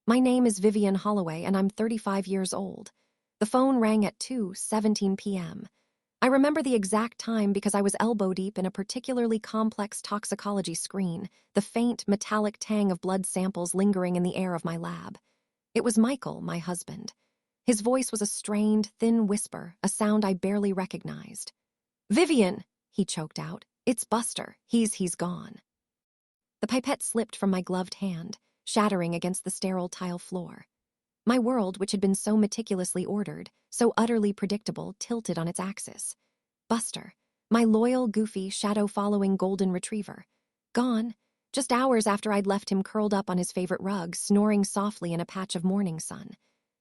My name is Vivian Holloway, and I'm 35 years old. The phone rang at 2:17 p.m. I remember the exact time because I was elbow-deep in a particularly complex toxicology screen, the faint, metallic tang of blood samples lingering in the air of my lab. It was Michael, my husband. His voice was a strained, thin whisper, a sound I barely recognized. "Vivian," he choked out. "It's Buster. He's gone." The pipette slipped from my gloved hand, shattering against the sterile tile floor. My world, which had been so meticulously ordered, so utterly predictable, tilted on its axis. Buster, my loyal, goofy, shadow-following golden retriever. Gone, just hours after I'd left him curled up on his favorite rug, snoring softly in a patch of morning sun.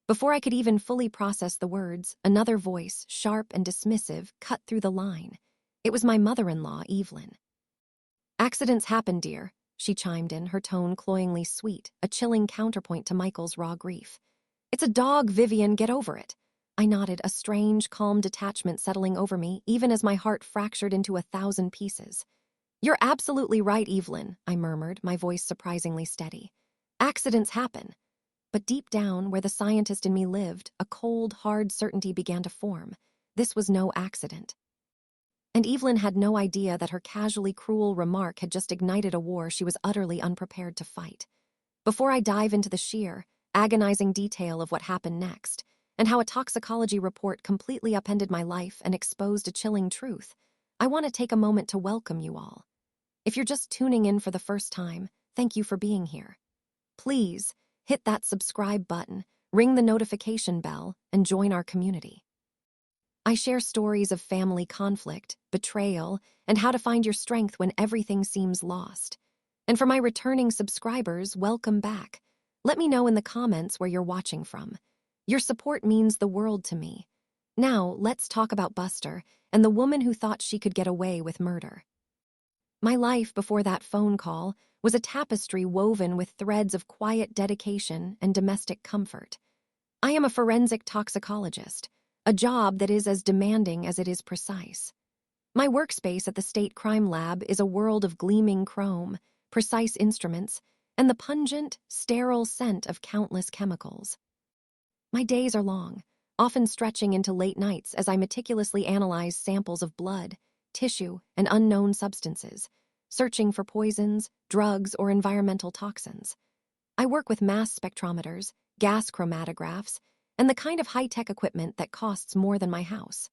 Before I could even fully process the words, another voice, sharp and dismissive, cut through the line. It was my mother-in-law, Evelyn. "Accidents happen, dear," she chimed in, her tone cloyingly sweet, a chilling counterpoint to Michael's raw grief. "It's a dog, Vivian, get over it." I nodded, a strange, calm detachment settling over me, even as my heart fractured into 1,000 pieces. "You're absolutely right, Evelyn," I murmured, my voice surprisingly steady. "Accidents happen." But deep down, where the scientist in me lived, a cold, hard certainty began to form. This was no accident. And Evelyn had no idea that her casually cruel remark had just ignited a war she was utterly unprepared to fight. Before I dive into the sheer, agonizing detail of what happened next, and how a toxicology report completely upended my life and exposed a chilling truth, I want to take a moment to welcome you all. If you're just tuning in for the first time, thank you for being here. Please, hit that subscribe button, ring the notification bell, and join our community. I share stories of family conflict, betrayal, and how to find your strength when everything seems lost. And for my returning subscribers, welcome back. Let me know in the comments where you're watching from. Your support means the world to me. Now, let's talk about Buster and the woman who thought she could get away with murder. My life before that phone call was a tapestry woven with threads of quiet dedication and domestic comfort. I am a forensic toxicologist, a job that is as demanding as it is precise. My workspace at the State Crime Lab is a world of gleaming chrome, precise instruments, and the pungent, sterile scent of countless chemicals. My days are long, often stretching into late nights as I meticulously analyze samples of blood, tissue, and unknown substances, searching for poisons, drugs, or environmental toxins. I work with mass spectrometers, gas chromatographs, and the kind of high-tech equipment that costs more than my house.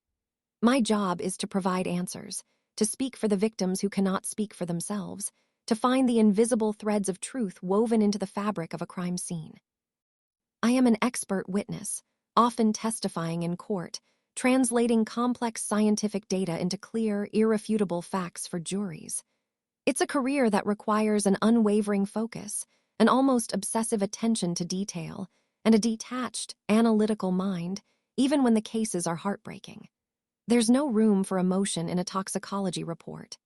My job is to provide answers, to speak for the victims who cannot speak for themselves, to find the invisible threads of truth woven into the fabric of a crime scene. I am an expert witness, often testifying in court, translating complex scientific data into clear, irrefutable facts for juries. It's a career that requires an unwavering focus, an almost obsessive attention to detail, and a detached, analytical mind, even when the cases are heartbreaking. There's no room for emotion in a toxicology report.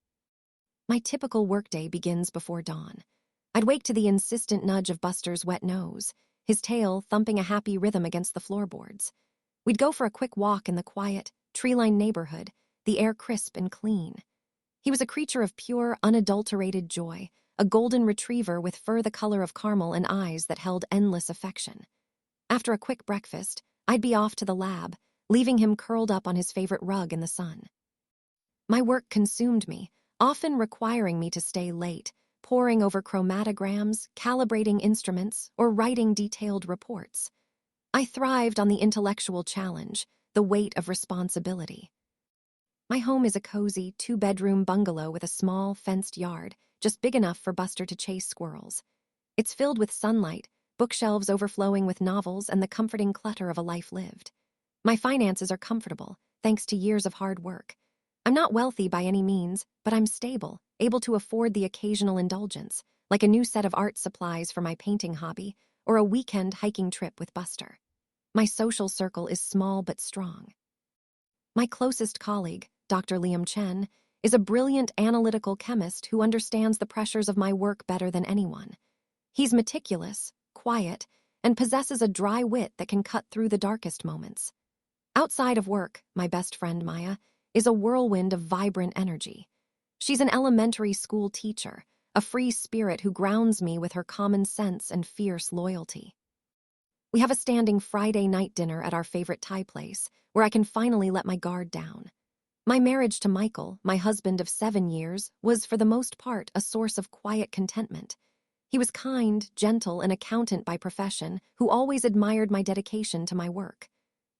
My typical workday begins before dawn. I'd wake to the insistent nudge of Buster's wet nose, his tail thumping a happy rhythm against the floorboards. We'd go for a quick walk in the quiet, tree-lined neighborhood, the air crisp and clean. He was a creature of pure, unadulterated joy, a golden retriever with fur the color of caramel and eyes that held endless affection. After a quick breakfast, I'd be off to the lab, leaving him curled up on his favorite rug in the sun. My work consumed me, often requiring me to stay late, poring over chromatograms, calibrating instruments, or writing detailed reports. I thrived on the intellectual challenge, the weight of responsibility. My home is a cozy, two-bedroom bungalow with a small, fenced yard, just big enough for Buster to chase squirrels. It's filled with sunlight, bookshelves overflowing with novels, and the comforting clutter of a life lived. My finances are comfortable, thanks to years of hard work. I'm not wealthy by any means, but I'm stable, able to afford the occasional indulgence, like a new set of art supplies for my painting hobby, or a weekend hiking trip with Buster. My social circle is small but strong. My closest colleague, Dr. Liam Chen, is a brilliant analytical chemist who understands the pressures of my work better than anyone. He's meticulous, quiet, and possesses a dry wit that can cut through the darkest moments. Outside of work, my best friend Maya is a whirlwind of vibrant energy. She's an elementary school teacher, a free spirit who grounds me with her common sense and fierce loyalty. We have a standing Friday night dinner at our favorite Thai place, where I can finally let my guard down. My marriage to Michael, my husband of 7 years, was for the most part a source of quiet contentment. He was kind, gentle, an accountant by profession, who always admired my dedication to my work.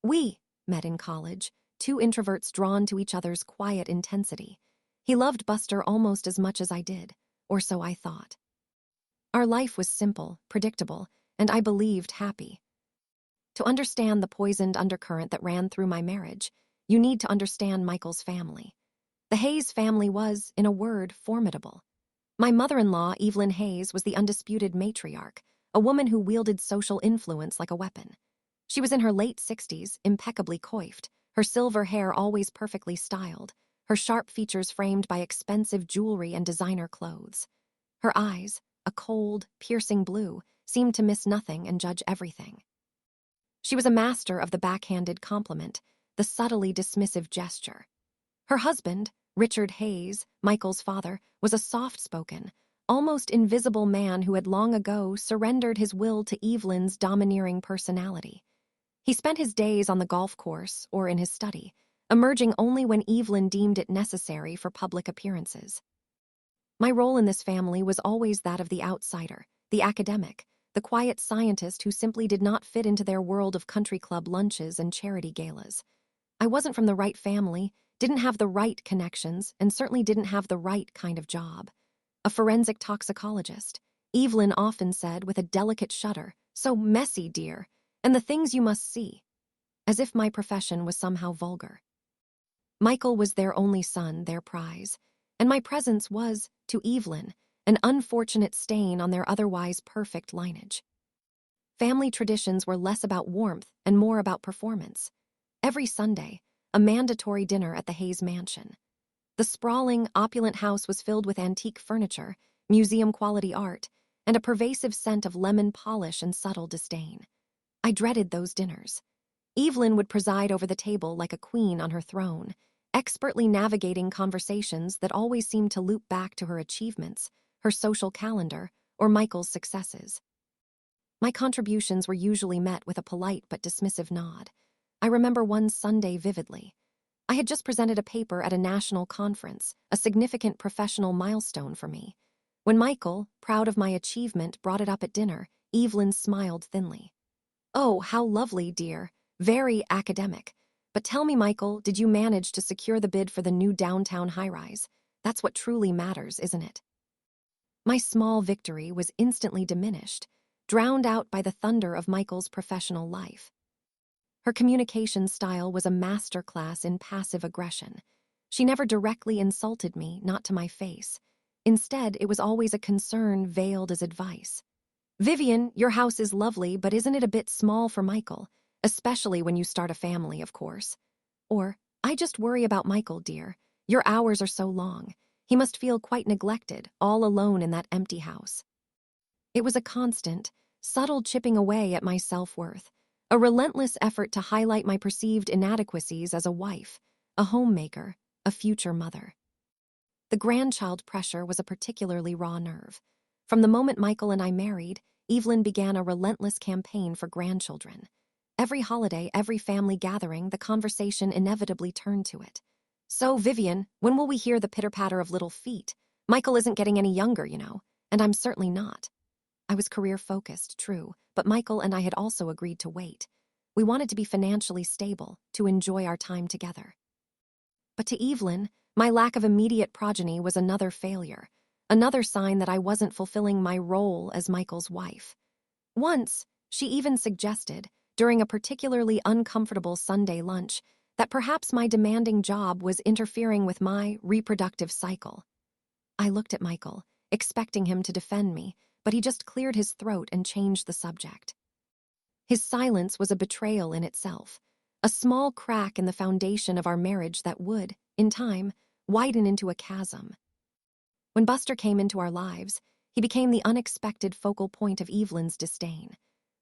We met in college, two introverts drawn to each other's quiet intensity. He loved Buster almost as much as I did, or so I thought. Our life was simple, predictable, and I believed happy. To understand the poisoned undercurrent that ran through my marriage, you need to understand Michael's family. The Hayes family was, in a word, formidable. My mother-in-law, Evelyn Hayes, was the undisputed matriarch, a woman who wielded social influence like a weapon. She was in her late 60s, impeccably coiffed, her silver hair always perfectly styled, her sharp features framed by expensive jewelry and designer clothes. Her eyes, a cold, piercing blue, seemed to miss nothing and judge everything. She was a master of the backhanded compliment, the subtly dismissive gesture. Her husband, Richard Hayes, Michael's father, was a soft-spoken, almost invisible man who had long ago surrendered his will to Evelyn's domineering personality. He spent his days on the golf course or in his study, emerging only when Evelyn deemed it necessary for public appearances. My role in this family was always that of the outsider, the academic, the quiet scientist who simply did not fit into their world of country club lunches and charity galas. I wasn't from the right family, didn't have the right connections, and certainly didn't have the right kind of job. A forensic toxicologist, Evelyn often said with a delicate shudder, "So messy, dear, and the things you must see," as if my profession was somehow vulgar. Michael was their only son, their prize, and my presence was, to Evelyn, an unfortunate stain on their otherwise perfect lineage. Family traditions were less about warmth and more about performance. Every Sunday, a mandatory dinner at the Hayes mansion. The sprawling, opulent house was filled with antique furniture, museum-quality art, and a pervasive scent of lemon polish and subtle disdain. I dreaded those dinners. Evelyn would preside over the table like a queen on her throne, expertly navigating conversations that always seemed to loop back to her achievements, her social calendar, or Michael's successes. My contributions were usually met with a polite but dismissive nod. I remember one Sunday vividly. I had just presented a paper at a national conference, a significant professional milestone for me. When Michael, proud of my achievement, brought it up at dinner, Evelyn smiled thinly. "Oh, how lovely, dear. Very academic. But tell me, Michael, did you manage to secure the bid for the new downtown high-rise? That's what truly matters, isn't it?" My small victory was instantly diminished, drowned out by the thunder of Michael's professional life. Her communication style was a masterclass in passive aggression. She never directly insulted me, not to my face. Instead, it was always a concern veiled as advice. "Vivian, your house is lovely, but isn't it a bit small for Michael? Especially when you start a family, of course." Or, "I just worry about Michael, dear. Your hours are so long. He must feel quite neglected, all alone in that empty house." It was a constant, subtle chipping away at my self-worth, a relentless effort to highlight my perceived inadequacies as a wife, a homemaker, a future mother. The grandchild pressure was a particularly raw nerve. From the moment Michael and I married, Evelyn began a relentless campaign for grandchildren. Every holiday, every family gathering, the conversation inevitably turned to it. "So, Vivian, when will we hear the pitter-patter of little feet? Michael isn't getting any younger, you know, and I'm certainly not." I was career-focused, true, but Michael and I had also agreed to wait. We wanted to be financially stable, to enjoy our time together. But to Evelyn, my lack of immediate progeny was another failure, another sign that I wasn't fulfilling my role as Michael's wife. Once, she even suggested, during a particularly uncomfortable Sunday lunch, that perhaps my demanding job was interfering with my reproductive cycle. I looked at Michael, expecting him to defend me, but he just cleared his throat and changed the subject. His silence was a betrayal in itself, a small crack in the foundation of our marriage that would, in time, widen into a chasm. When Buster came into our lives, he became the unexpected focal point of Evelyn's disdain.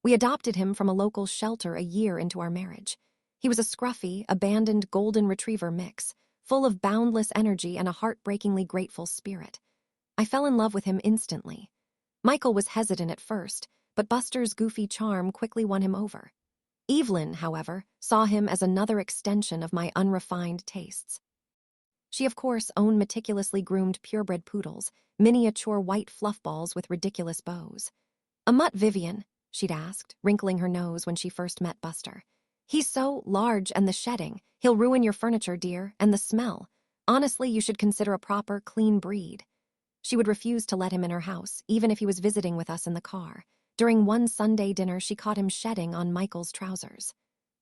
We adopted him from a local shelter a year into our marriage. He was a scruffy, abandoned golden retriever mix, full of boundless energy and a heartbreakingly grateful spirit. I fell in love with him instantly. Michael was hesitant at first, but Buster's goofy charm quickly won him over. Evelyn, however, saw him as another extension of my unrefined tastes. She, of course, owned meticulously groomed purebred poodles, miniature white fluffballs with ridiculous bows. "A mutt, Vivian?" she'd asked, wrinkling her nose when she first met Buster. "He's so large, and the shedding. He'll ruin your furniture, dear, and the smell. Honestly, you should consider a proper, clean breed." She would refuse to let him in her house, even if he was visiting with us in the car. During one Sunday dinner, she caught him shedding on Michael's trousers.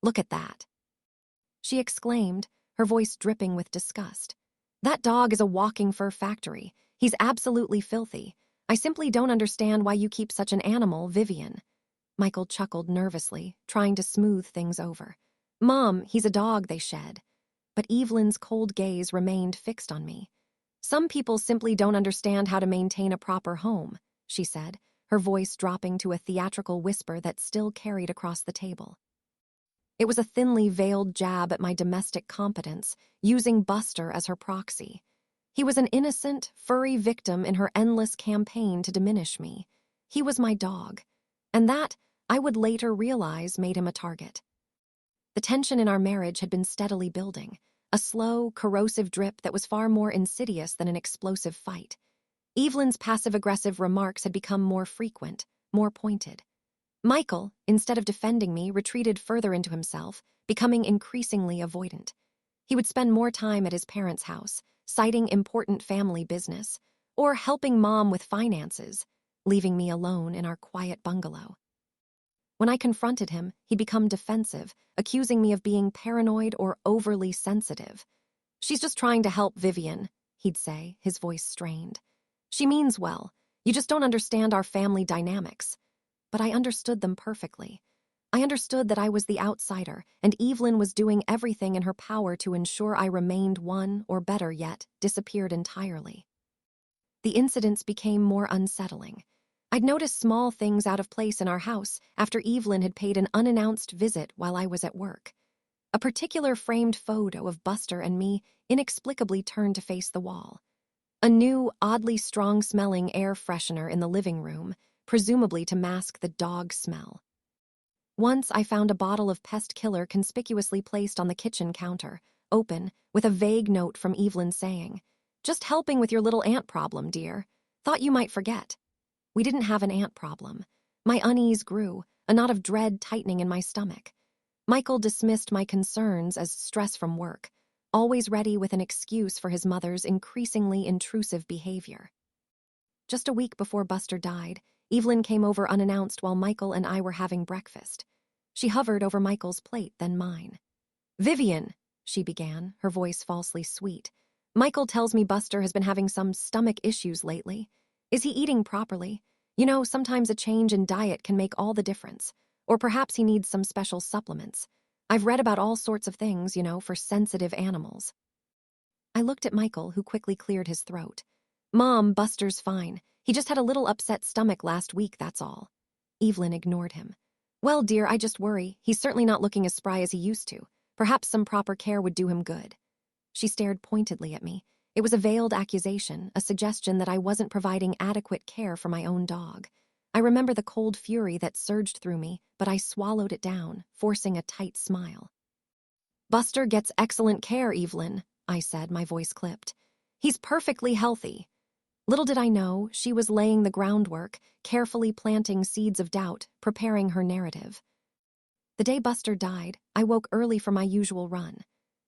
"Look at that," she exclaimed, her voice dripping with disgust. "That dog is a walking fur factory. He's absolutely filthy. I simply don't understand why you keep such an animal, Vivian." Michael chuckled nervously, trying to smooth things over. "Mom, he's a dog they shed." But Evelyn's cold gaze remained fixed on me. "Some people simply don't understand how to maintain a proper home," she said, her voice dropping to a theatrical whisper that still carried across the table. It was a thinly veiled jab at my domestic competence, using Buster as her proxy. He was an innocent, furry victim in her endless campaign to diminish me. He was my dog, and that, I would later realize, made him a target. The tension in our marriage had been steadily building, a slow, corrosive drip that was far more insidious than an explosive fight. Evelyn's passive-aggressive remarks had become more frequent, more pointed. Michael, instead of defending me, retreated further into himself, becoming increasingly avoidant. He would spend more time at his parents' house, citing important family business, or helping Mom with finances, leaving me alone in our quiet bungalow. When I confronted him, he'd become defensive, accusing me of being paranoid or overly sensitive. "She's just trying to help Vivian," he'd say, his voice strained. "She means well. You just don't understand our family dynamics." But I understood them perfectly. I understood that I was the outsider, and Evelyn was doing everything in her power to ensure I remained one, or better yet, disappeared entirely. The incidents became more unsettling. I'd noticed small things out of place in our house after Evelyn had paid an unannounced visit while I was at work. A particular framed photo of Buster and me inexplicably turned to face the wall. A new, oddly strong-smelling air freshener in the living room, presumably to mask the dog smell. Once I found a bottle of pest killer conspicuously placed on the kitchen counter, open, with a vague note from Evelyn saying, "Just helping with your little ant problem, dear. Thought you might forget." We didn't have an ant problem. My unease grew, a knot of dread tightening in my stomach. Michael dismissed my concerns as stress from work, always ready with an excuse for his mother's increasingly intrusive behavior. Just a week before Buster died, Evelyn came over unannounced while Michael and I were having breakfast. She hovered over Michael's plate, then mine. "Vivian," she began, her voice falsely sweet. "Michael tells me Buster has been having some stomach issues lately. Is he eating properly? You know, sometimes a change in diet can make all the difference. Or perhaps he needs some special supplements. I've read about all sorts of things, for sensitive animals." I looked at Michael, who quickly cleared his throat. "Mom, Buster's fine. He just had a little upset stomach last week, that's all." Evelyn ignored him. "Well, dear, I just worry. He's certainly not looking as spry as he used to. Perhaps some proper care would do him good." She stared pointedly at me. It was a veiled accusation, a suggestion that I wasn't providing adequate care for my own dog. I remember the cold fury that surged through me, but I swallowed it down, forcing a tight smile. "Buster gets excellent care, Evelyn," I said, my voice clipped. "He's perfectly healthy." Little did I know, she was laying the groundwork, carefully planting seeds of doubt, preparing her narrative. The day Buster died, I woke early for my usual run.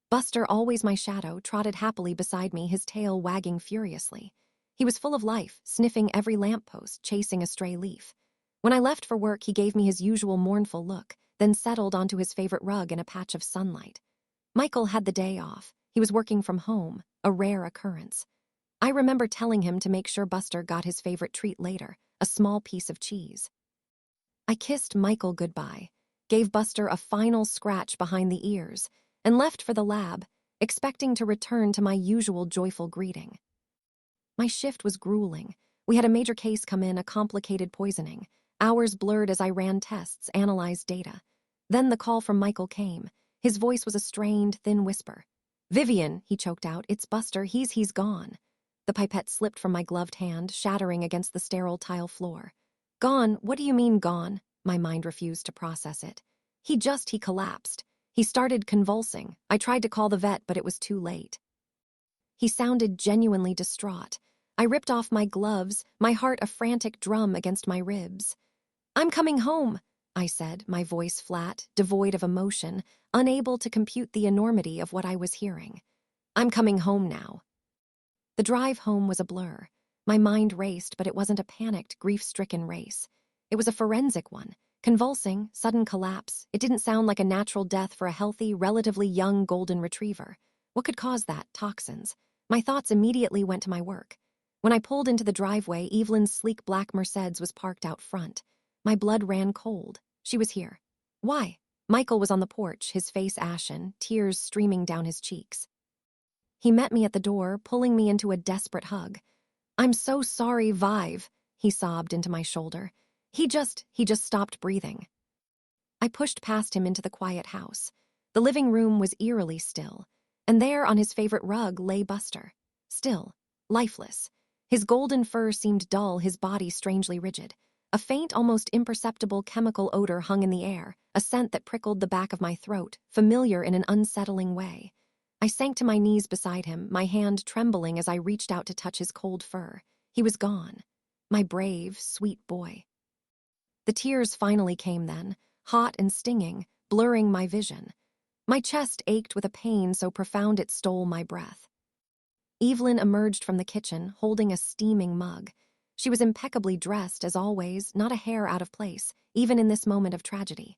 Buster, always my shadow, trotted happily beside me, his tail wagging furiously. He was full of life, sniffing every lamppost, chasing a stray leaf. When I left for work, he gave me his usual mournful look, then settled onto his favorite rug in a patch of sunlight. Michael had the day off. He was working from home, a rare occurrence. I remember telling him to make sure Buster got his favorite treat later, a small piece of cheese. I kissed Michael goodbye, gave Buster a final scratch behind the ears, and left for the lab, expecting to return to my usual joyful greeting. My shift was grueling. We had a major case come in, a complicated poisoning. Hours blurred as I ran tests, analyzed data. Then the call from Michael came. His voice was a strained, thin whisper. "Vivian," he choked out, "it's Buster. He's gone." The pipette slipped from my gloved hand, shattering against the sterile tile floor. Gone? What do you mean gone? My mind refused to process it. He collapsed. He started convulsing. I tried to call the vet, but it was too late. He sounded genuinely distraught. I ripped off my gloves, my heart a frantic drum against my ribs. I'm coming home, I said, my voice flat, devoid of emotion, unable to compute the enormity of what I was hearing. I'm coming home now. The drive home was a blur. My mind raced, but it wasn't a panicked, grief-stricken race. It was a forensic one. Convulsing, sudden collapse. It didn't sound like a natural death for a healthy, relatively young golden retriever. What could cause that? Toxins. My thoughts immediately went to my work. When I pulled into the driveway, Evelyn's sleek black Mercedes was parked out front. My blood ran cold. She was here. Why? Michael was on the porch, his face ashen, tears streaming down his cheeks. He met me at the door, pulling me into a desperate hug. I'm so sorry, Vive, he sobbed into my shoulder. He just stopped breathing. I pushed past him into the quiet house. The living room was eerily still, and there on his favorite rug lay Buster. Still, lifeless. His golden fur seemed dull, his body strangely rigid. A faint, almost imperceptible chemical odor hung in the air, a scent that prickled the back of my throat, familiar in an unsettling way. I sank to my knees beside him, my hand trembling as I reached out to touch his cold fur. He was gone. My brave, sweet boy. The tears finally came then, hot and stinging, blurring my vision. My chest ached with a pain so profound it stole my breath. Evelyn emerged from the kitchen, holding a steaming mug. She was impeccably dressed, as always, not a hair out of place, even in this moment of tragedy.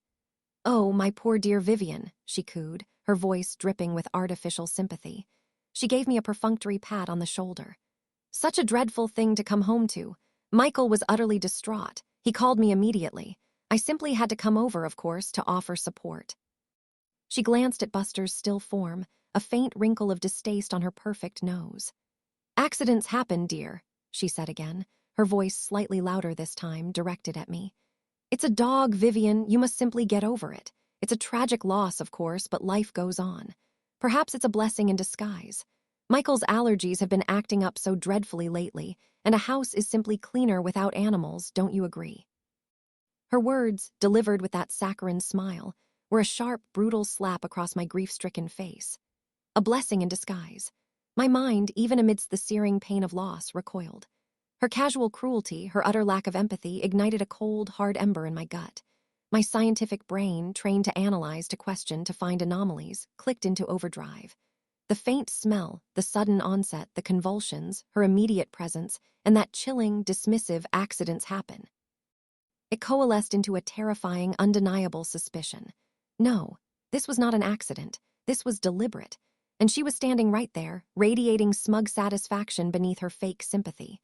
Oh, my poor dear Vivian, she cooed, her voice dripping with artificial sympathy. She gave me a perfunctory pat on the shoulder. Such a dreadful thing to come home to. Michael was utterly distraught. He called me immediately. I simply had to come over, of course, to offer support. She glanced at Buster's still form, a faint wrinkle of distaste on her perfect nose. Accidents happen, dear, she said again, her voice slightly louder this time, directed at me. It's a dog, Vivian. You must simply get over it. It's a tragic loss, of course, but life goes on. Perhaps it's a blessing in disguise. Michael's allergies have been acting up so dreadfully lately, and a house is simply cleaner without animals, don't you agree? Her words, delivered with that saccharine smile, were a sharp, brutal slap across my grief-stricken face. A blessing in disguise. My mind, even amidst the searing pain of loss, recoiled. Her casual cruelty, her utter lack of empathy, ignited a cold, hard ember in my gut. My scientific brain, trained to analyze, to question, to find anomalies, clicked into overdrive. The faint smell, the sudden onset, the convulsions, her immediate presence, and that chilling, dismissive accidents happen. It coalesced into a terrifying, undeniable suspicion. No, this was not an accident. This was deliberate. And she was standing right there, radiating smug satisfaction beneath her fake sympathy.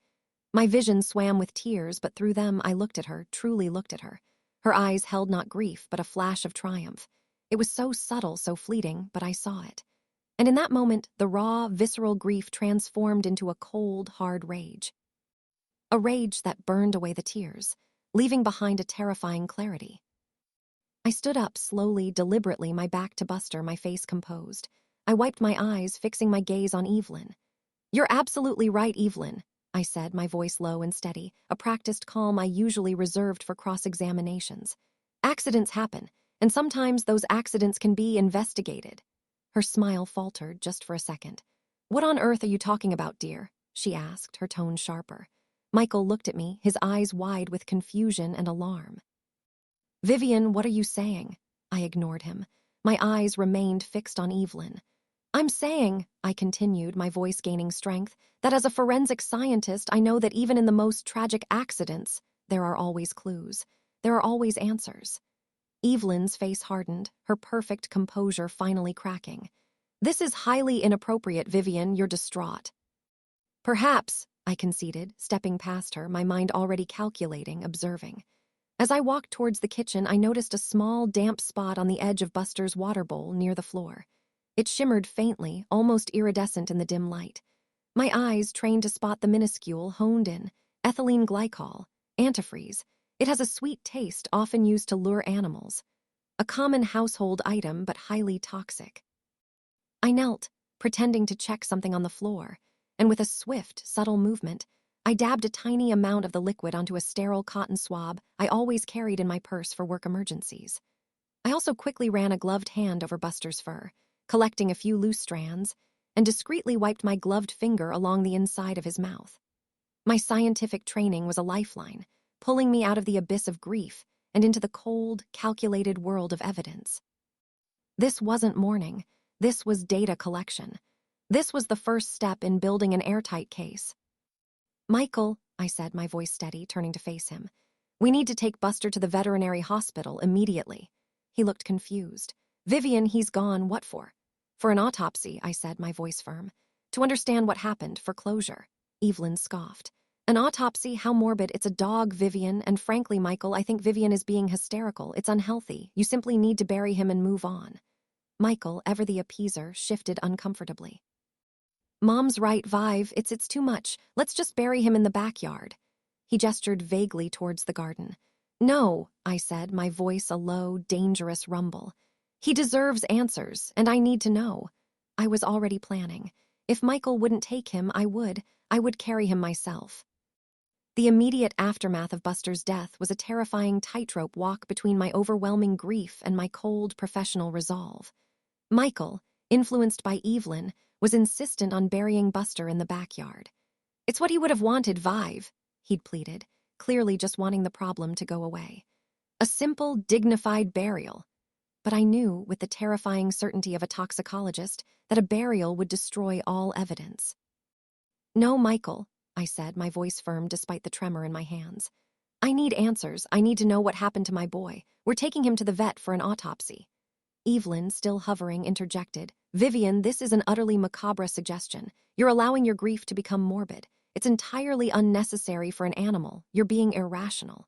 My vision swam with tears, but through them I looked at her, truly looked at her. Her eyes held not grief, but a flash of triumph. It was so subtle, so fleeting, but I saw it. And in that moment, the raw, visceral grief transformed into a cold, hard rage. A rage that burned away the tears, leaving behind a terrifying clarity. I stood up slowly, deliberately, my back to Buster, my face composed. I wiped my eyes, fixing my gaze on Evelyn. You're absolutely right, Evelyn, I said, my voice low and steady, a practiced calm I usually reserved for cross-examinations. Accidents happen, and sometimes those accidents can be investigated. Her smile faltered just for a second. What on earth are you talking about, dear? She asked, her tone sharper. Michael looked at me, his eyes wide with confusion and alarm. Vivian, what are you saying? I ignored him. My eyes remained fixed on Evelyn. I'm saying, I continued, my voice gaining strength, that as a forensic scientist, I know that even in the most tragic accidents, there are always clues. There are always answers. Evelyn's face hardened, her perfect composure finally cracking. This is highly inappropriate, Vivian, you're distraught. Perhaps, I conceded, stepping past her, my mind already calculating, observing. As I walked towards the kitchen, I noticed a small, damp spot on the edge of Buster's water bowl near the floor. It shimmered faintly, almost iridescent in the dim light. My eyes, trained to spot the minuscule, honed in. Ethylene glycol, antifreeze. It has a sweet taste often used to lure animals. A common household item, but highly toxic. I knelt, pretending to check something on the floor, and with a swift, subtle movement, I dabbed a tiny amount of the liquid onto a sterile cotton swab I always carried in my purse for work emergencies. I also quickly ran a gloved hand over Buster's fur, collecting a few loose strands, and discreetly wiped my gloved finger along the inside of his mouth. My scientific training was a lifeline, pulling me out of the abyss of grief and into the cold, calculated world of evidence. This wasn't mourning. This was data collection. This was the first step in building an airtight case. "Michael," I said, my voice steady, turning to face him. "We need to take Buster to the veterinary hospital immediately." He looked confused. "Vivian, he's gone. What for?" "For an autopsy," I said, my voice firm. "To understand what happened, for closure." Evelyn scoffed. "An autopsy? How morbid. It's a dog, Vivian, and frankly, Michael, I think Vivian is being hysterical. It's unhealthy. You simply need to bury him and move on." Michael, ever the appeaser, shifted uncomfortably. "Mom's right, Vive. It's too much. Let's just bury him in the backyard." He gestured vaguely towards the garden. "No," I said, my voice a low, dangerous rumble. "He deserves answers, and I need to know." I was already planning. If Michael wouldn't take him, I would carry him myself. The immediate aftermath of Buster's death was a terrifying tightrope walk between my overwhelming grief and my cold, professional resolve. Michael, influenced by Evelyn, was insistent on burying Buster in the backyard. "It's what he would have wanted, Vive," he'd pleaded, clearly just wanting the problem to go away. A simple, dignified burial. But I knew, with the terrifying certainty of a toxicologist, that a burial would destroy all evidence. "No, Michael," I said, my voice firm despite the tremor in my hands. "I need answers. I need to know what happened to my boy. We're taking him to the vet for an autopsy." Evelyn, still hovering, interjected. "Vivian, this is an utterly macabre suggestion. You're allowing your grief to become morbid. It's entirely unnecessary for an animal. You're being irrational."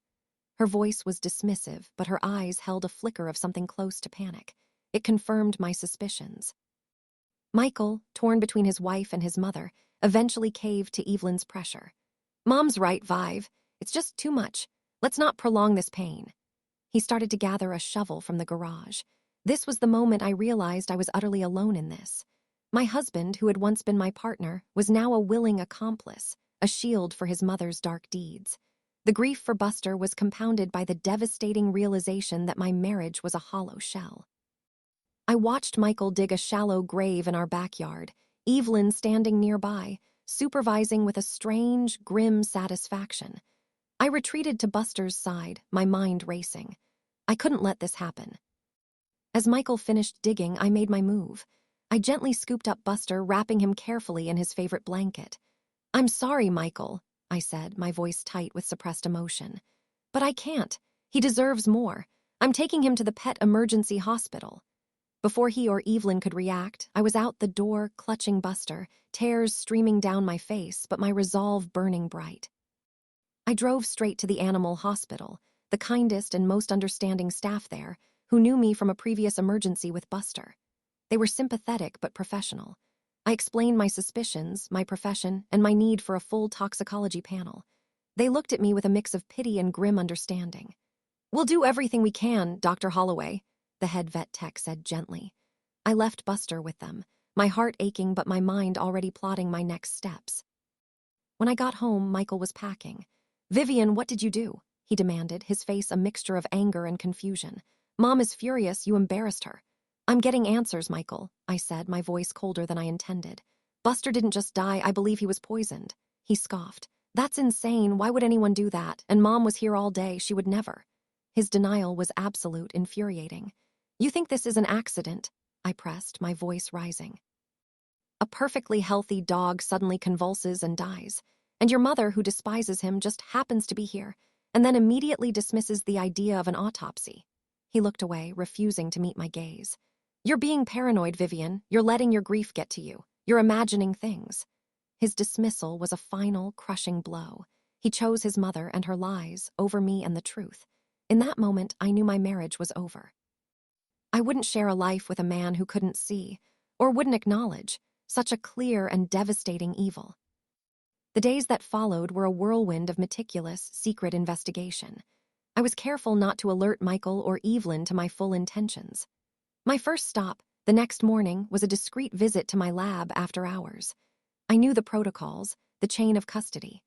Her voice was dismissive, but her eyes held a flicker of something close to panic. It confirmed my suspicions. Michael, torn between his wife and his mother, eventually caved to Evelyn's pressure. "Mom's right, Vive. It's just too much. Let's not prolong this pain." He started to gather a shovel from the garage. This was the moment I realized I was utterly alone in this. My husband, who had once been my partner, was now a willing accomplice, a shield for his mother's dark deeds. The grief for Buster was compounded by the devastating realization that my marriage was a hollow shell. I watched Michael dig a shallow grave in our backyard, Evelyn standing nearby, supervising with a strange, grim satisfaction. I retreated to Buster's side, my mind racing. I couldn't let this happen. As Michael finished digging, I made my move. I gently scooped up Buster, wrapping him carefully in his favorite blanket. "I'm sorry, Michael," I said, my voice tight with suppressed emotion. "But I can't. He deserves more. I'm taking him to the pet emergency hospital." Before he or Evelyn could react, I was out the door, clutching Buster, tears streaming down my face, but my resolve burning bright. I drove straight to the animal hospital, the kindest and most understanding staff there, who knew me from a previous emergency with Buster. They were sympathetic but professional. I explained my suspicions, my profession, and my need for a full toxicology panel. They looked at me with a mix of pity and grim understanding. "We'll do everything we can, Dr. Holloway," the head vet tech said gently. I left Buster with them, my heart aching but my mind already plotting my next steps. When I got home, Michael was packing. "Vivian, what did you do?" he demanded, his face a mixture of anger and confusion. "Mom is furious. You embarrassed her." "I'm getting answers, Michael," I said, my voice colder than I intended. "Buster didn't just die. I believe he was poisoned." He scoffed. "That's insane. Why would anyone do that? And Mom was here all day. She would never." His denial was absolute, infuriating. "You think this is an accident?" I pressed, my voice rising. "A perfectly healthy dog suddenly convulses and dies, and your mother, who despises him, just happens to be here, and then immediately dismisses the idea of an autopsy." He looked away, refusing to meet my gaze. "You're being paranoid, Vivian. You're letting your grief get to you. You're imagining things." His dismissal was a final, crushing blow. He chose his mother and her lies over me and the truth. In that moment, I knew my marriage was over. I wouldn't share a life with a man who couldn't see, or wouldn't acknowledge, such a clear and devastating evil. The days that followed were a whirlwind of meticulous, secret investigation. I was careful not to alert Michael or Evelyn to my full intentions. My first stop, the next morning, was a discreet visit to my lab after hours. I knew the protocols, the chain of custody.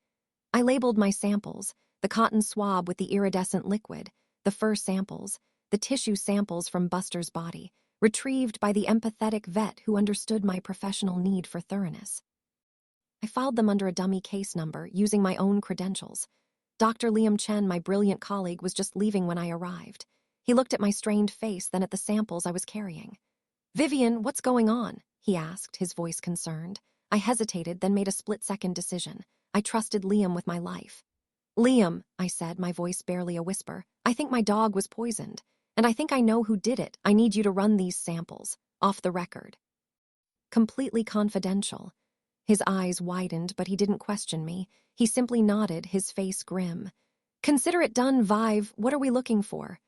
I labeled my samples, the cotton swab with the iridescent liquid, the fur samples, the tissue samples from Buster's body, retrieved by the empathetic vet who understood my professional need for thoroughness. I filed them under a dummy case number, using my own credentials. Dr. Liam Chen, my brilliant colleague, was just leaving when I arrived. He looked at my strained face, then at the samples I was carrying. "Vivian, what's going on?" he asked, his voice concerned. I hesitated, then made a split-second decision. I trusted Liam with my life. "Liam," I said, my voice barely a whisper, "I think my dog was poisoned. And I think I know who did it. I need you to run these samples. Off the record." Completely confidential. His eyes widened, but he didn't question me. He simply nodded, his face grim. "Consider it done, Vive. What are we looking for?"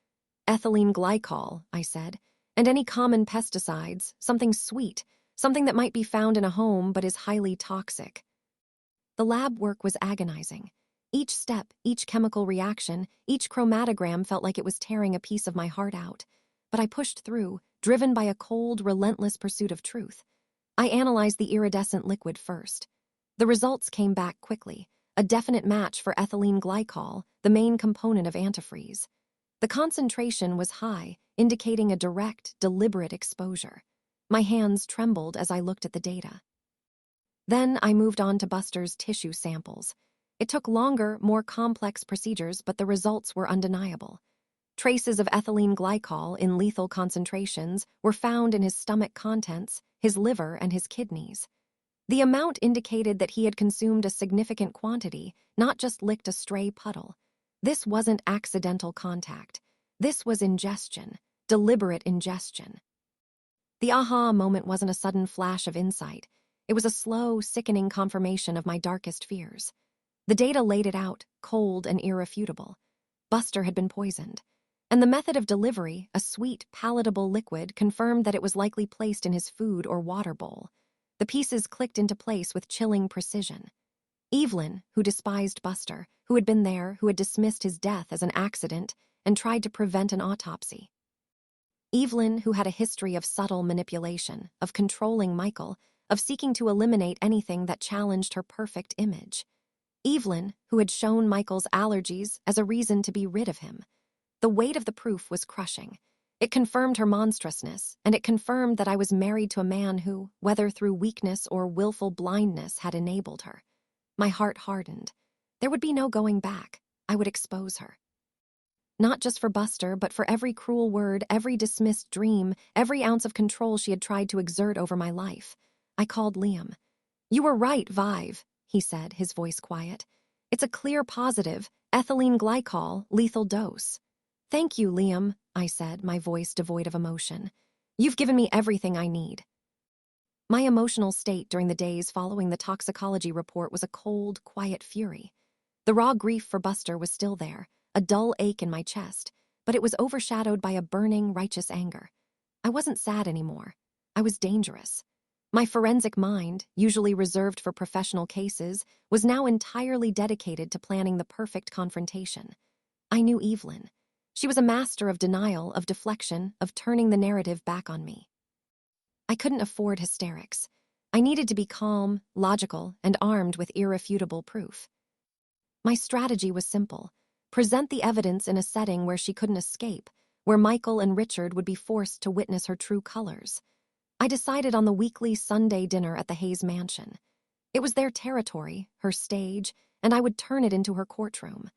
"Ethylene glycol," I said. "And any common pesticides, something sweet, something that might be found in a home but is highly toxic." The lab work was agonizing. Each step, each chemical reaction, each chromatogram felt like it was tearing a piece of my heart out. But I pushed through, driven by a cold, relentless pursuit of truth. I analyzed the iridescent liquid first. The results came back quickly, a definite match for ethylene glycol, the main component of antifreeze. The concentration was high, indicating a direct, deliberate exposure. My hands trembled as I looked at the data. Then I moved on to Buster's tissue samples. It took longer, more complex procedures, but the results were undeniable. Traces of ethylene glycol in lethal concentrations were found in his stomach contents, his liver, and his kidneys. The amount indicated that he had consumed a significant quantity, not just licked a stray puddle. This wasn't accidental contact. This was ingestion, deliberate ingestion. The aha moment wasn't a sudden flash of insight. It was a slow, sickening confirmation of my darkest fears. The data laid it out, cold and irrefutable. Buster had been poisoned. And the method of delivery, a sweet, palatable liquid, confirmed that it was likely placed in his food or water bowl. The pieces clicked into place with chilling precision. Evelyn, who despised Buster, who had been there, who had dismissed his death as an accident and tried to prevent an autopsy. Evelyn, who had a history of subtle manipulation, of controlling Michael, of seeking to eliminate anything that challenged her perfect image. Evelyn, who had shown Michael's allergies as a reason to be rid of him. The weight of the proof was crushing. It confirmed her monstrousness, and it confirmed that I was married to a man who, whether through weakness or willful blindness, had enabled her. My heart hardened. There would be no going back. I would expose her. Not just for Buster, but for every cruel word, every dismissed dream, every ounce of control she had tried to exert over my life. I called Liam. "You were right, Vive," he said, his voice quiet. "It's a clear positive, ethylene glycol, lethal dose." "Thank you, Liam," I said, my voice devoid of emotion. "You've given me everything I need." My emotional state during the days following the toxicology report was a cold, quiet fury. The raw grief for Buster was still there, a dull ache in my chest, but it was overshadowed by a burning, righteous anger. I wasn't sad anymore. I was dangerous. My forensic mind, usually reserved for professional cases, was now entirely dedicated to planning the perfect confrontation. I knew Evelyn. She was a master of denial, of deflection, of turning the narrative back on me. I couldn't afford hysterics. I needed to be calm, logical, and armed with irrefutable proof. My strategy was simple. Present the evidence in a setting where she couldn't escape, where Michael and Richard would be forced to witness her true colors. I decided on the weekly Sunday dinner at the Hayes Mansion. It was their territory, her stage, and I would turn it into her courtroom.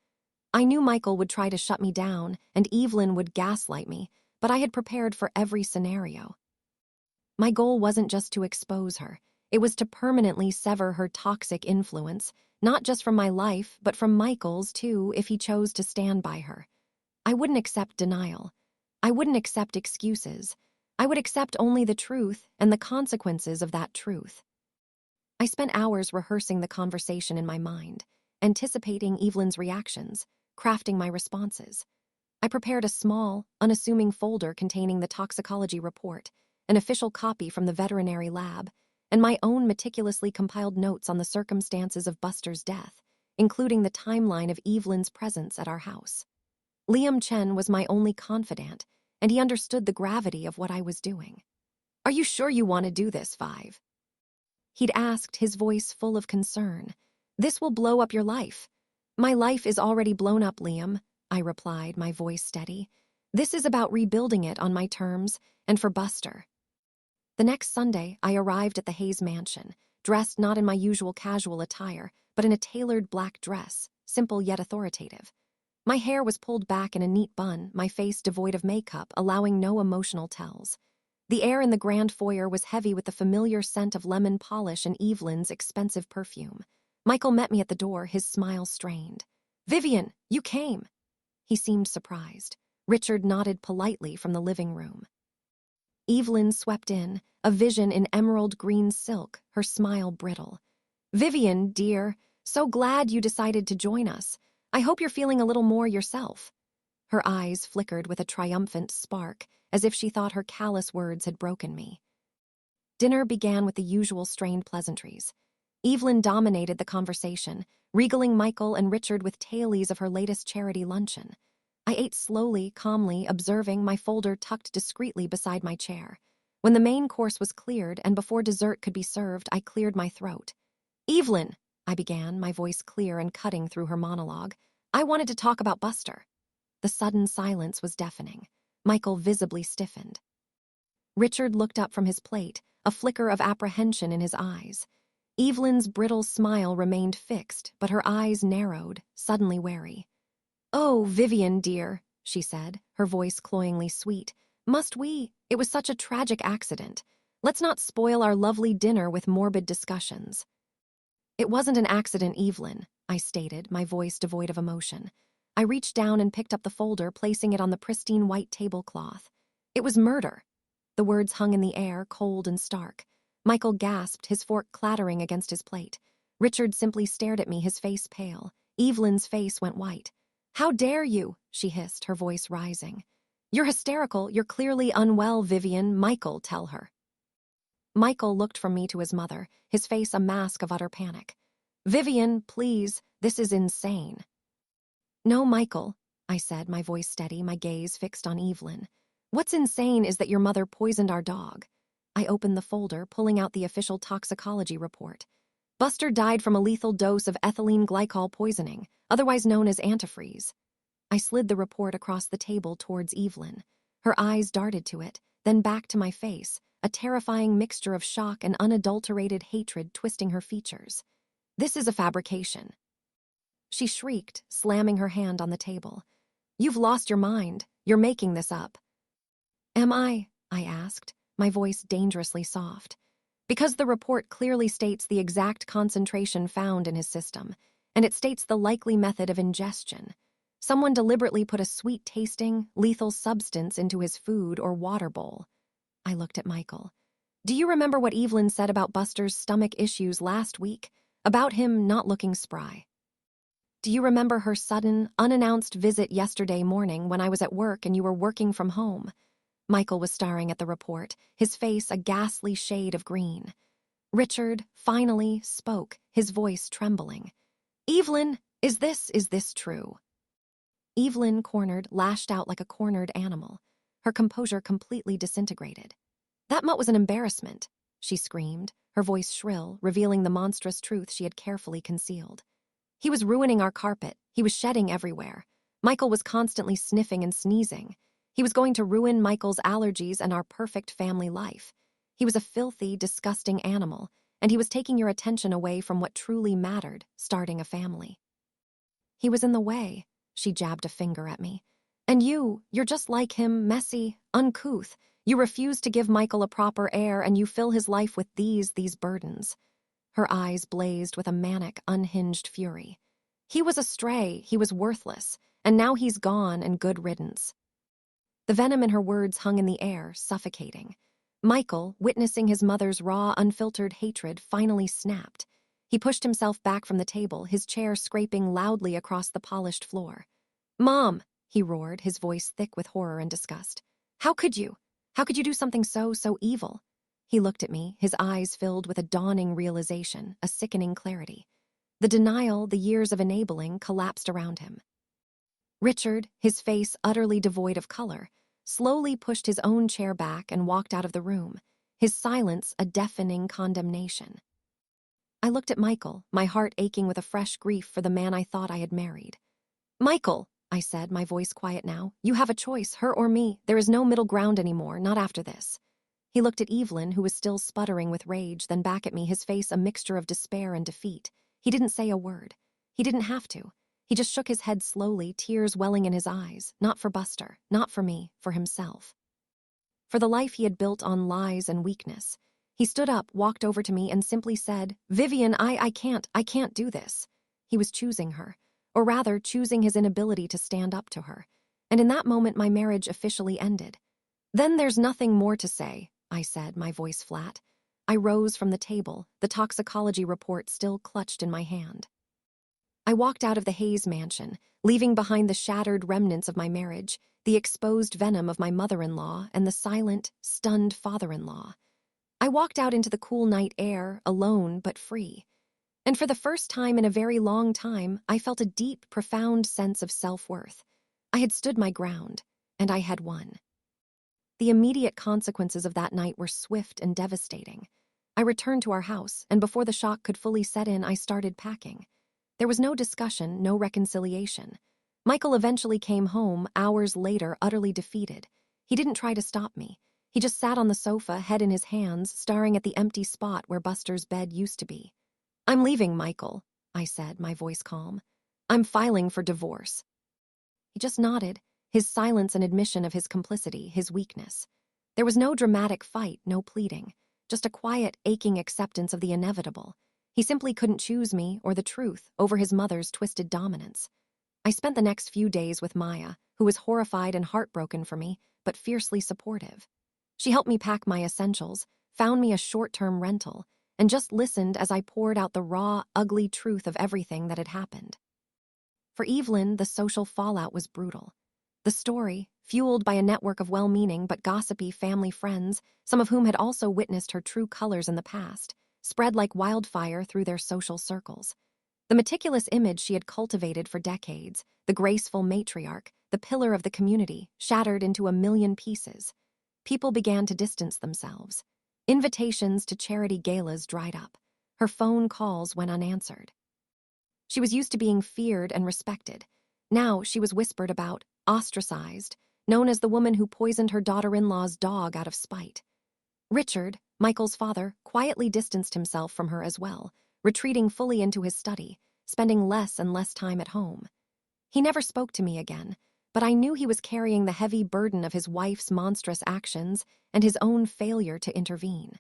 I knew Michael would try to shut me down, and Evelyn would gaslight me, but I had prepared for every scenario. My goal wasn't just to expose her. It was to permanently sever her toxic influence, not just from my life, but from Michael's, too, if he chose to stand by her. I wouldn't accept denial. I wouldn't accept excuses. I would accept only the truth and the consequences of that truth. I spent hours rehearsing the conversation in my mind, anticipating Evelyn's reactions, crafting my responses. I prepared a small, unassuming folder containing the toxicology report, an official copy from the veterinary lab, and my own meticulously compiled notes on the circumstances of Buster's death, including the timeline of Evelyn's presence at our house. Liam Chen was my only confidant, and he understood the gravity of what I was doing. "Are you sure you want to do this, Vive?" He'd asked, his voice full of concern. "This will blow up your life. My life is already blown up, Liam, I replied, my voice steady. This is about rebuilding it on my terms, and for Buster. The next Sunday, I arrived at the Hayes mansion, dressed not in my usual casual attire, but in a tailored black dress, simple yet authoritative. My hair was pulled back in a neat bun, my face devoid of makeup, allowing no emotional tells. The air in the grand foyer was heavy with the familiar scent of lemon polish and Evelyn's expensive perfume. Michael met me at the door, his smile strained. "Vivian, you came!" He seemed surprised. Richard nodded politely from the living room. Evelyn swept in, a vision in emerald green silk, her smile brittle. "Vivian, dear, so glad you decided to join us. I hope you're feeling a little more yourself." Her eyes flickered with a triumphant spark, as if she thought her callous words had broken me. Dinner began with the usual strained pleasantries. Evelyn dominated the conversation, regaling Michael and Richard with tales of her latest charity luncheon. I ate slowly, calmly, observing, my folder tucked discreetly beside my chair. When the main course was cleared and before dessert could be served, I cleared my throat. "Evelyn," I began, my voice clear and cutting through her monologue, "I wanted to talk about Buster." The sudden silence was deafening. Michael visibly stiffened. Richard looked up from his plate, a flicker of apprehension in his eyes. Evelyn's brittle smile remained fixed, but her eyes narrowed, suddenly wary. "Oh, Vivian, dear," she said, her voice cloyingly sweet. "Must we? It was such a tragic accident. Let's not spoil our lovely dinner with morbid discussions." "It wasn't an accident, Evelyn," I stated, my voice devoid of emotion. I reached down and picked up the folder, placing it on the pristine white tablecloth. "It was murder." The words hung in the air, cold and stark. Michael gasped, his fork clattering against his plate. Richard simply stared at me, his face pale. Evelyn's face went white. "How dare you?" she hissed, her voice rising. "You're hysterical. You're clearly unwell, Vivian. Michael, tell her." Michael looked from me to his mother, his face a mask of utter panic. "Vivian, please, this is insane." "No, Michael," I said, my voice steady, my gaze fixed on Evelyn. "What's insane is that your mother poisoned our dog." I opened the folder, pulling out the official toxicology report. "Buster died from a lethal dose of ethylene glycol poisoning, otherwise known as antifreeze." I slid the report across the table towards Evelyn. Her eyes darted to it, then back to my face, a terrifying mixture of shock and unadulterated hatred twisting her features. "This is a fabrication." She shrieked, slamming her hand on the table. "You've lost your mind. You're making this up." "Am I?" I asked, my voice dangerously soft. "Because the report clearly states the exact concentration found in his system, and it states the likely method of ingestion. Someone deliberately put a sweet-tasting, lethal substance into his food or water bowl." I looked at Michael. "Do you remember what Evelyn said about Buster's stomach issues last week? About him not looking spry? Do you remember her sudden, unannounced visit yesterday morning when I was at work and you were working from home?" Michael was staring at the report, his face a ghastly shade of green. Richard, finally, spoke, his voice trembling. "Evelyn, is this true?" Evelyn, cornered, lashed out like a cornered animal. Her composure completely disintegrated. "That mutt was an embarrassment," she screamed, her voice shrill, revealing the monstrous truth she had carefully concealed. "He was ruining our carpet. He was shedding everywhere. Michael was constantly sniffing and sneezing. He was going to ruin Michael's allergies and our perfect family life. He was a filthy, disgusting animal, and he was taking your attention away from what truly mattered, starting a family. He was in the way," she jabbed a finger at me. "And you're just like him, messy, uncouth. You refuse to give Michael a proper heir, and you fill his life with these burdens." Her eyes blazed with a manic, unhinged fury. "He was a stray, he was worthless, and now he's gone and good riddance." The venom in her words hung in the air, suffocating. Michael, witnessing his mother's raw, unfiltered hatred, finally snapped. He pushed himself back from the table, his chair scraping loudly across the polished floor. "Mom," he roared, his voice thick with horror and disgust. How could you? How could you do something so evil?" He looked at me, his eyes filled with a dawning realization, a sickening clarity. The denial, the years of enabling, collapsed around him. Richard, his face utterly devoid of color, slowly pushed his own chair back and walked out of the room, his silence a deafening condemnation. I looked at Michael, my heart aching with a fresh grief for the man I thought I had married. "Michael," I said, my voice quiet now, "you have a choice, her or me. There is no middle ground anymore, not after this." He looked at Evelyn, who was still sputtering with rage, then back at me, his face a mixture of despair and defeat. He didn't say a word. He didn't have to. He just shook his head slowly, tears welling in his eyes, not for Buster, not for me, for himself. For the life he had built on lies and weakness. He stood up, walked over to me, and simply said, "Vivian, I can't do this." He was choosing her, or rather, choosing his inability to stand up to her. And in that moment, my marriage officially ended. "Then there's nothing more to say," I said, my voice flat. I rose from the table, the toxicology report still clutched in my hand. I walked out of the Hayes mansion, leaving behind the shattered remnants of my marriage, the exposed venom of my mother-in-law, and the silent, stunned father-in-law. I walked out into the cool night air, alone but free. And for the first time in a very long time, I felt a deep, profound sense of self-worth. I had stood my ground, and I had won. The immediate consequences of that night were swift and devastating. I returned to our house, and before the shock could fully set in, I started packing. There was no discussion, no reconciliation. Michael eventually came home, hours later, utterly defeated. He didn't try to stop me. He just sat on the sofa, head in his hands, staring at the empty spot where Buster's bed used to be. "I'm leaving, Michael," I said, my voice calm. "I'm filing for divorce." He just nodded, his silence an admission of his complicity, his weakness. There was no dramatic fight, no pleading, just a quiet, aching acceptance of the inevitable. He simply couldn't choose me or the truth over his mother's twisted dominance. I spent the next few days with Maya, who was horrified and heartbroken for me, but fiercely supportive. She helped me pack my essentials, found me a short-term rental, and just listened as I poured out the raw, ugly truth of everything that had happened. For Evelyn, the social fallout was brutal. The story, fueled by a network of well-meaning but gossipy family friends, some of whom had also witnessed her true colors in the past, spread like wildfire through their social circles. The meticulous image she had cultivated for decades, the graceful matriarch, the pillar of the community, shattered into a million pieces. People began to distance themselves. Invitations to charity galas dried up. Her phone calls went unanswered. She was used to being feared and respected. Now she was whispered about, ostracized, known as the woman who poisoned her daughter-in-law's dog out of spite. Richard, Michael's father, quietly distanced himself from her as well, retreating fully into his study, spending less and less time at home. He never spoke to me again, but I knew he was carrying the heavy burden of his wife's monstrous actions and his own failure to intervene.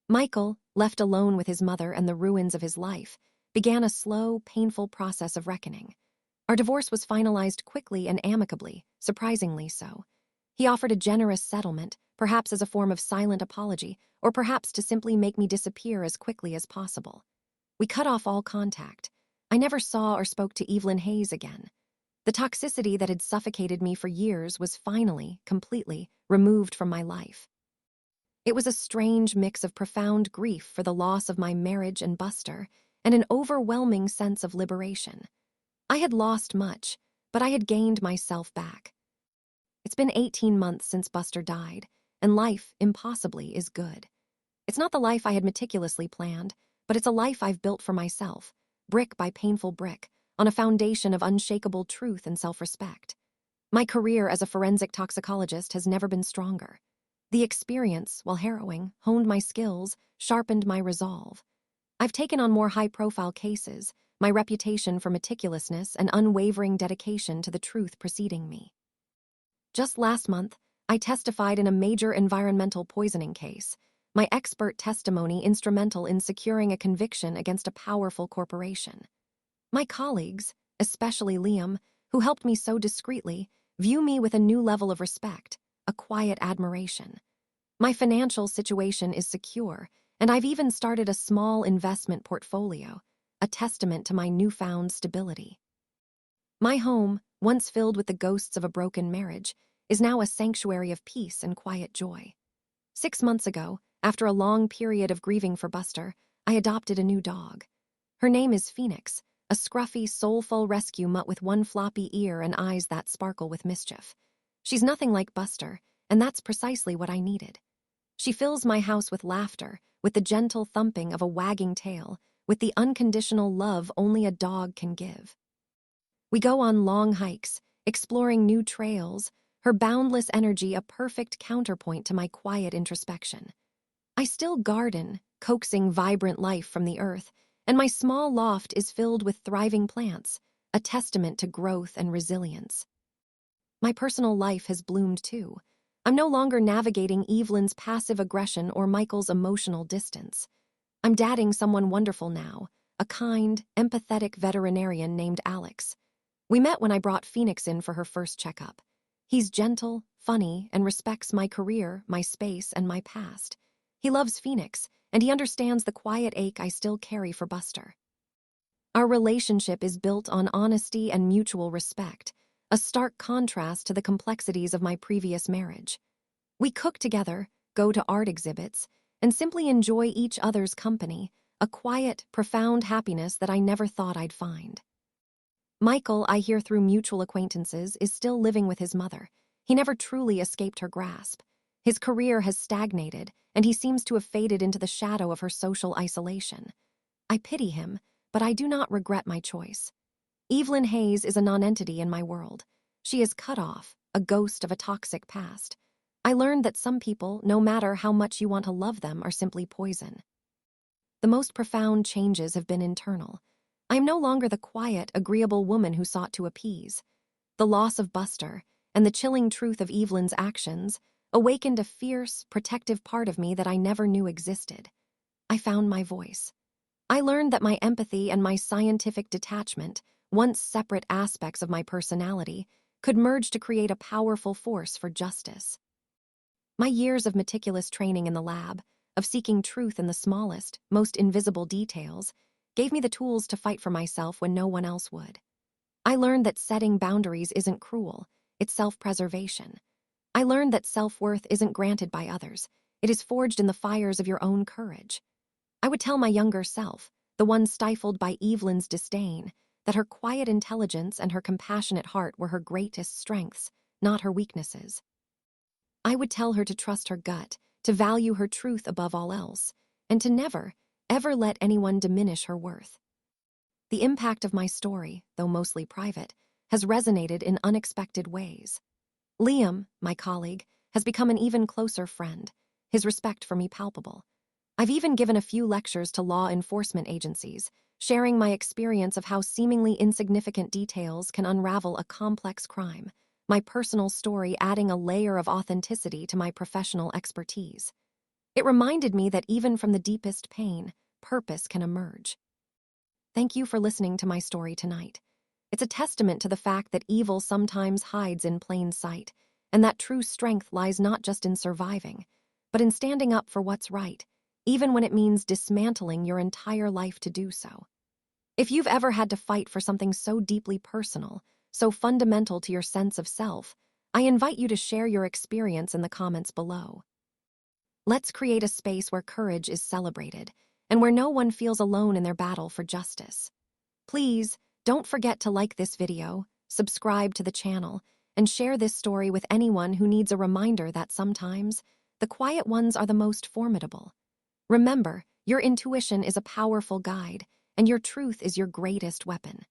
Michael, left alone with his mother and the ruins of his life, began a slow, painful process of reckoning. Our divorce was finalized quickly and amicably, surprisingly so. He offered a generous settlement, perhaps as a form of silent apology, or perhaps to simply make me disappear as quickly as possible. We cut off all contact. I never saw or spoke to Evelyn Hayes again. The toxicity that had suffocated me for years was finally, completely, removed from my life. It was a strange mix of profound grief for the loss of my marriage and Buster, and an overwhelming sense of liberation. I had lost much, but I had gained myself back. It's been 18 months since Buster died, and life, impossibly, is good. It's not the life I had meticulously planned, but it's a life I've built for myself, brick by painful brick, on a foundation of unshakable truth and self-respect. My career as a forensic toxicologist has never been stronger. The experience, while harrowing, honed my skills, sharpened my resolve. I've taken on more high-profile cases, my reputation for meticulousness and unwavering dedication to the truth preceding me. Just last month, I testified in a major environmental poisoning case, my expert testimony instrumental in securing a conviction against a powerful corporation. My colleagues, especially Liam, who helped me so discreetly, view me with a new level of respect, a quiet admiration. My financial situation is secure, and I've even started a small investment portfolio, a testament to my newfound stability. My home, once filled with the ghosts of a broken marriage, is now a sanctuary of peace and quiet joy. 6 months ago, after a long period of grieving for Buster, I adopted a new dog. Her name is Phoenix, a scruffy, soulful rescue mutt with one floppy ear and eyes that sparkle with mischief. She's nothing like Buster, and that's precisely what I needed. She fills my house with laughter, with the gentle thumping of a wagging tail, with the unconditional love only a dog can give. We go on long hikes, exploring new trails, her boundless energy a perfect counterpoint to my quiet introspection. I still garden, coaxing vibrant life from the earth, and my small loft is filled with thriving plants, a testament to growth and resilience. My personal life has bloomed too. I'm no longer navigating Evelyn's passive aggression or Michael's emotional distance. I'm dating someone wonderful now, a kind, empathetic veterinarian named Alex. We met when I brought Phoenix in for her first checkup. He's gentle, funny, and respects my career, my space, and my past. He loves Phoenix, and he understands the quiet ache I still carry for Buster. Our relationship is built on honesty and mutual respect, a stark contrast to the complexities of my previous marriage. We cook together, go to art exhibits, and simply enjoy each other's company, a quiet, profound happiness that I never thought I'd find. Michael, I hear through mutual acquaintances, is still living with his mother. He never truly escaped her grasp. His career has stagnated, and he seems to have faded into the shadow of her social isolation. I pity him, but I do not regret my choice. Evelyn Hayes is a nonentity in my world. She is cut off, a ghost of a toxic past. I learned that some people, no matter how much you want to love them, are simply poison. The most profound changes have been internal. I am no longer the quiet, agreeable woman who sought to appease. The loss of Buster, and the chilling truth of Evelyn's actions, awakened a fierce, protective part of me that I never knew existed. I found my voice. I learned that my empathy and my scientific detachment, once separate aspects of my personality, could merge to create a powerful force for justice. My years of meticulous training in the lab, of seeking truth in the smallest, most invisible details, gave me the tools to fight for myself when no one else would. I learned that setting boundaries isn't cruel, it's self-preservation. I learned that self-worth isn't granted by others, it is forged in the fires of your own courage. I would tell my younger self, the one stifled by Evelyn's disdain, that her quiet intelligence and her compassionate heart were her greatest strengths, not her weaknesses. I would tell her to trust her gut, to value her truth above all else, and to never, ever let anyone diminish her worth. The impact of my story, though mostly private, has resonated in unexpected ways. Liam, my colleague, has become an even closer friend, his respect for me palpable. I've even given a few lectures to law enforcement agencies, sharing my experience of how seemingly insignificant details can unravel a complex crime, my personal story adding a layer of authenticity to my professional expertise. It reminded me that even from the deepest pain, purpose can emerge. Thank you for listening to my story tonight. It's a testament to the fact that evil sometimes hides in plain sight, and that true strength lies not just in surviving, but in standing up for what's right, even when it means dismantling your entire life to do so. If you've ever had to fight for something so deeply personal, so fundamental to your sense of self, I invite you to share your experience in the comments below. Let's create a space where courage is celebrated, and where no one feels alone in their battle for justice. Please, don't forget to like this video, subscribe to the channel, and share this story with anyone who needs a reminder that sometimes, the quiet ones are the most formidable. Remember, your intuition is a powerful guide, and your truth is your greatest weapon.